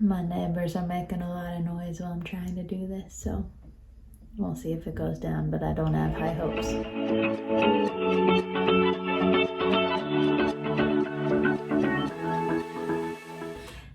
My neighbors are making a lot of noise while I'm trying to do this, so we'll see if it goes down, but I don't have high hopes.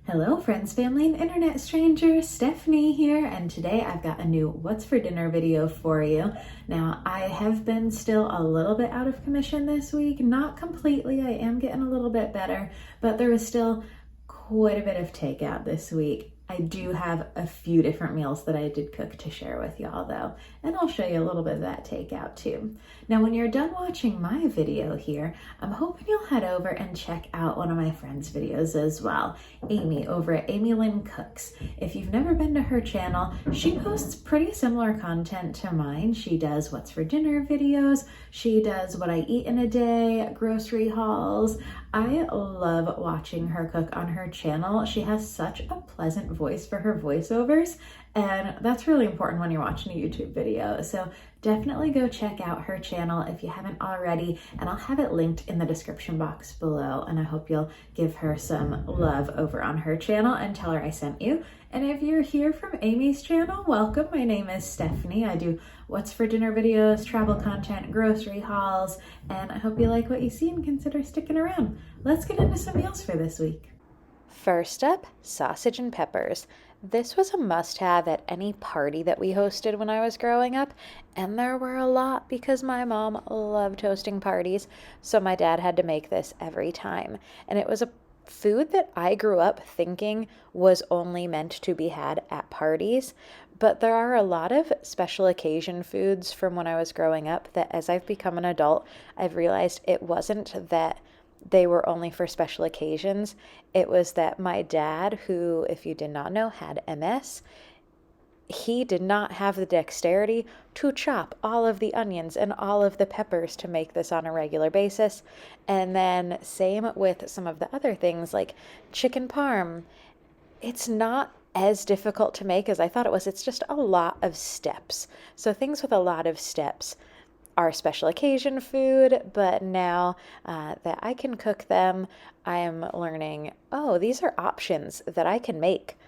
Hello friends, family, and internet strangers, Stephanie here, and today I've got a new What's for Dinner video for you. Now, I have been still a little bit out of commission this week, not completely, I am getting a little bit better, but there was still quite a bit of takeout this week. I do have a few different meals that I did cook to share with y'all though, and I'll show you a little bit of that takeout too. Now, when you're done watching my video here, I'm hoping you'll head over and check out one of my friend's videos as well, Amy over at Amy Lynn Cooks. If you've never been to her channel, she posts pretty similar content to mine. She does What's for Dinner videos, she does what I eat in a day, grocery hauls. I love watching her cook on her channel. She has such a pleasant voice for her voiceovers, and that's really important when you're watching a YouTube video. So definitely go check out her channel if you haven't already, and I'll have it linked in the description box below, and I hope you'll give her some love over on her channel and tell her I sent you. And if you're here from Amy's channel, welcome. My name is Stephanie. I do What's for Dinner videos, travel content, grocery hauls, and I hope you like what you see and consider sticking around. Let's get into some meals for this week. First up, sausage and peppers. This was a must-have at any party that we hosted when I was growing up, and there were a lot because my mom loved hosting parties, so my dad had to make this every time. And it was a food that I grew up thinking was only meant to be had at parties, but there are a lot of special occasion foods from when I was growing up that as I've become an adult, I've realized it wasn't that they were only for special occasions. It was that my dad, who, if you did not know, had MS, he did not have the dexterity to chop all of the onions and all of the peppers to make this on a regular basis. And then same with some of the other things like chicken parm. It's not as difficult to make as I thought it was. It's just a lot of steps. So things with a lot of steps are special occasion food, but now that I can cook them, I am learning, oh, these are options that I can make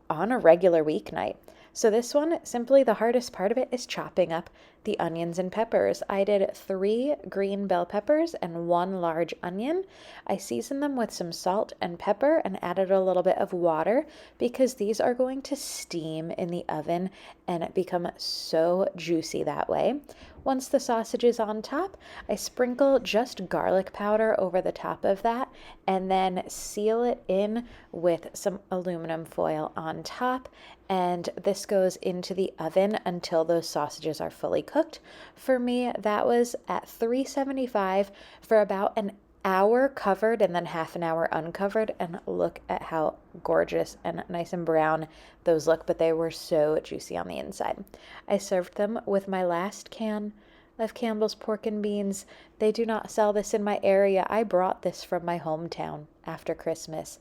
on a regular weeknight. So this one, simply the hardest part of it is chopping up the onions and peppers. I did 3 green bell peppers and 1 large onion. I seasoned them with some salt and pepper and added a little bit of water because these are going to steam in the oven and become so juicy that way. Once the sausage is on top, I sprinkle just garlic powder over the top of that and then seal it in with some aluminum foil on top. And this goes into the oven until those sausages are fully cooked. For me, that was at 375 for about an hour covered and then half an hour uncovered, and look at how gorgeous and nice and brown those look, but they were so juicy on the inside. I served them with my last can of Campbell's pork and beans. They do not sell this in my area. I brought this from my hometown after Christmas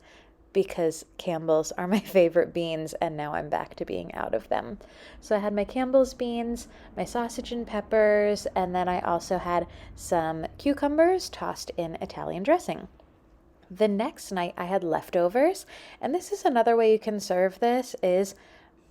because Campbell's are my favorite beans, and now I'm back to being out of them. So I had my Campbell's beans, my sausage and peppers, and then I also had some cucumbers tossed in Italian dressing. The next night I had leftovers, and this is another way you can serve this is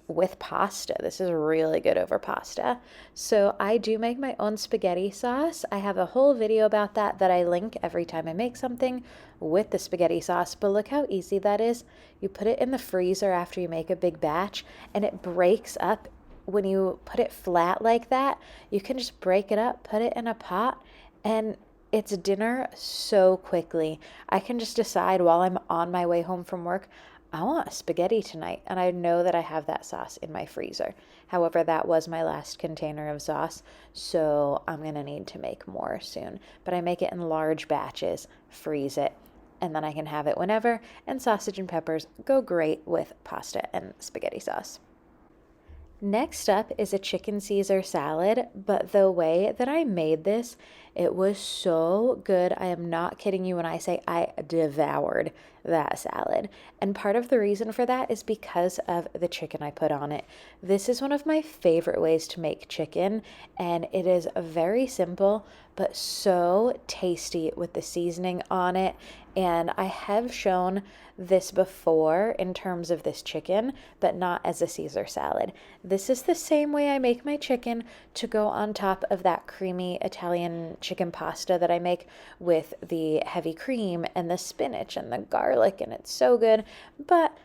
with pasta. This is really good over pasta. So I do make my own spaghetti sauce. I have a whole video about that I link every time I make something with the spaghetti sauce, but look how easy that is. You put it in the freezer after you make a big batch and it breaks up. When you put it flat like that, you can just break it up, put it in a pot, and it's dinner so quickly. I can just decide while I'm on my way home from work, I want spaghetti tonight, and I know that I have that sauce in my freezer. However, that was my last container of sauce, so I'm going to need to make more soon. But I make it in large batches, freeze it, and then I can have it whenever, and sausage and peppers go great with pasta and spaghetti sauce. Next up is a chicken Caesar salad, but the way that I made this It was so good. I am not kidding you when I say I devoured that salad. And part of the reason for that is because of the chicken I put on it. This is one of my favorite ways to make chicken, and it is very simple but so tasty with the seasoning on it. And I have shown this before in terms of this chicken, but not as a Caesar salad. This is the same way I make my chicken to go on top of that creamy Italian chicken pasta that I make with the heavy cream and the spinach and the garlic, and it's so good. But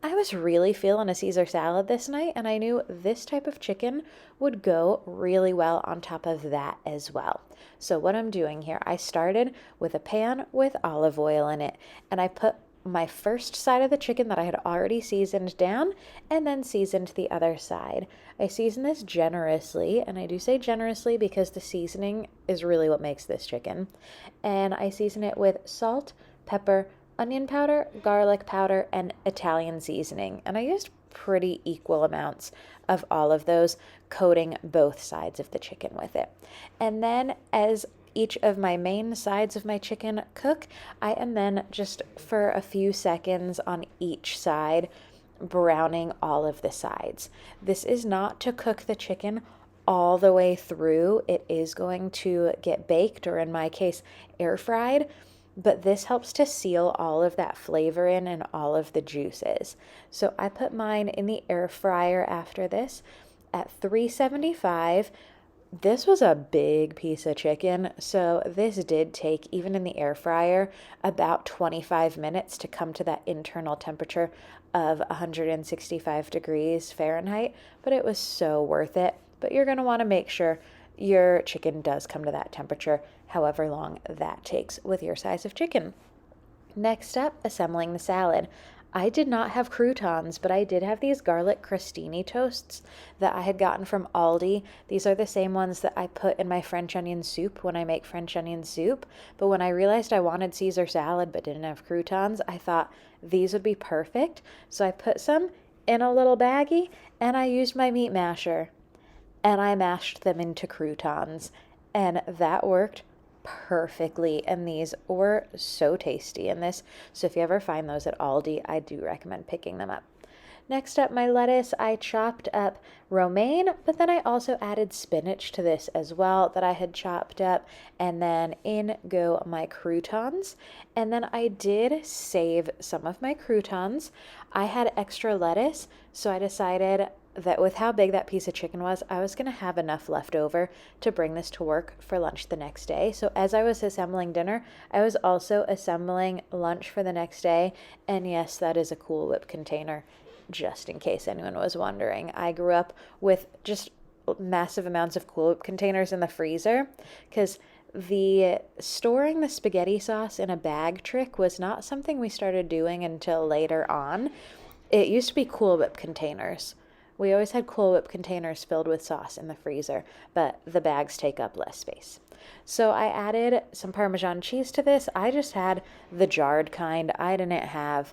I was really feeling a Caesar salad this night, and I knew this type of chicken would go really well on top of that as well. So what I'm doing here, I started with a pan with olive oil in it, and I put my first side of the chicken that I had already seasoned down, and then seasoned the other side. I season this generously, and I do say generously because the seasoning is really what makes this chicken. And I season it with salt, pepper, onion powder, garlic powder, and Italian seasoning. And I used pretty equal amounts of all of those, coating both sides of the chicken with it. And then as each of my main sides of my chicken cook, I am then just for a few seconds on each side browning all of the sides. This is not to cook the chicken all the way through. It is going to get baked, or in my case, air fried, but this helps to seal all of that flavor in and all of the juices. So I put mine in the air fryer after this at 375. This was a big piece of chicken, so this did take, even in the air fryer, about 25 minutes to come to that internal temperature of 165 degrees Fahrenheit, but it was so worth it. But you're going to want to make sure your chicken does come to that temperature, however long that takes with your size of chicken. Next up, assembling the salad. I did not have croutons, but I did have these garlic crostini toasts that I had gotten from Aldi. These are the same ones that I put in my French onion soup when I make French onion soup. But when I realized I wanted Caesar salad but didn't have croutons, I thought these would be perfect. So I put some in a little baggie, and I used my meat masher, and I mashed them into croutons, and that worked perfectly, and these were so tasty in this. So if you ever find those at Aldi, I do recommend picking them up. Next up, my lettuce, I chopped up romaine, but then I also added spinach to this as well that I had chopped up, and then in go my croutons. And then I did save some of my croutons. I had extra lettuce, so I decided that with how big that piece of chicken was, I was going to have enough left over to bring this to work for lunch the next day. So as I was assembling dinner, I was also assembling lunch for the next day. And yes, that is a Cool Whip container, just in case anyone was wondering. I grew up with just massive amounts of Cool Whip containers in the freezer, because the storing the spaghetti sauce in a bag trick was not something we started doing until later on. It used to be Cool Whip containers. We always had Cool Whip containers filled with sauce in the freezer, but the bags take up less space. So I added some Parmesan cheese to this. I just had the jarred kind. I didn't have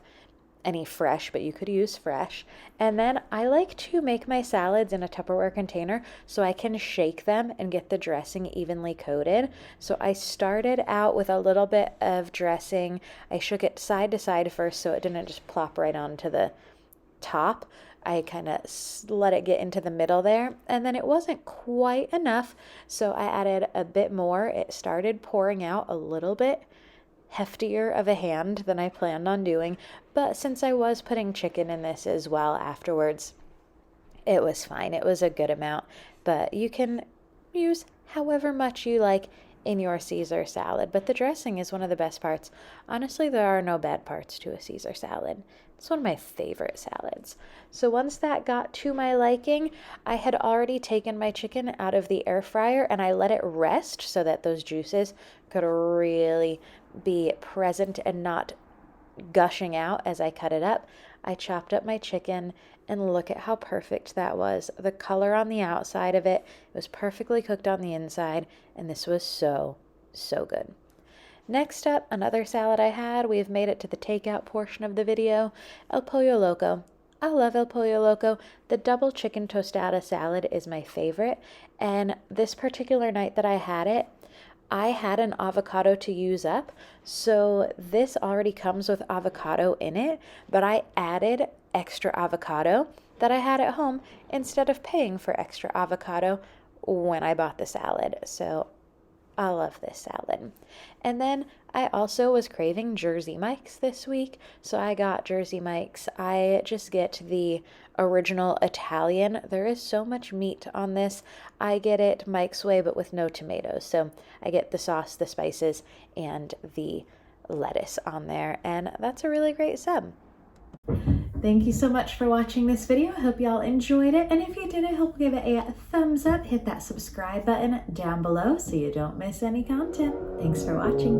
any fresh, but you could use fresh. And then I like to make my salads in a Tupperware container so I can shake them and get the dressing evenly coated. So I started out with a little bit of dressing. I shook it side to side first so it didn't just plop right onto the top. I kind of let it get into the middle there, and then it wasn't quite enough, so I added a bit more. It started pouring out a little bit heftier of a hand than I planned on doing, but since I was putting chicken in this as well afterwards, it was fine. It was a good amount, but you can use however much you like in your Caesar salad, but the dressing is one of the best parts. Honestly, there are no bad parts to a Caesar salad. It's one of my favorite salads. So once that got to my liking, I had already taken my chicken out of the air fryer and I let it rest so that those juices could really be present and not gushing out as I cut it up. I chopped up my chicken, and look at how perfect that was. The color on the outside of it was perfectly cooked on the inside, and this was so, so good. Next up, another salad I had. We've made it to the takeout portion of the video. El Pollo Loco. I love El Pollo Loco. The double chicken tostada salad is my favorite, and this particular night that I had it, I had an avocado to use up, so this already comes with avocado in it, but I added extra avocado that I had at home instead of paying for extra avocado when I bought the salad. So I love this salad. And then I also was craving Jersey Mike's this week, so I got Jersey Mike's. I just get the original Italian. There is so much meat on this. I get it Mike's way, but with no tomatoes. So I get the sauce, the spices, and the lettuce on there, and that's a really great sub. Thank you so much for watching this video. I hope y'all enjoyed it. And if you did, I hope you give it a thumbs up. Hit that subscribe button down below so you don't miss any content. Thanks for watching.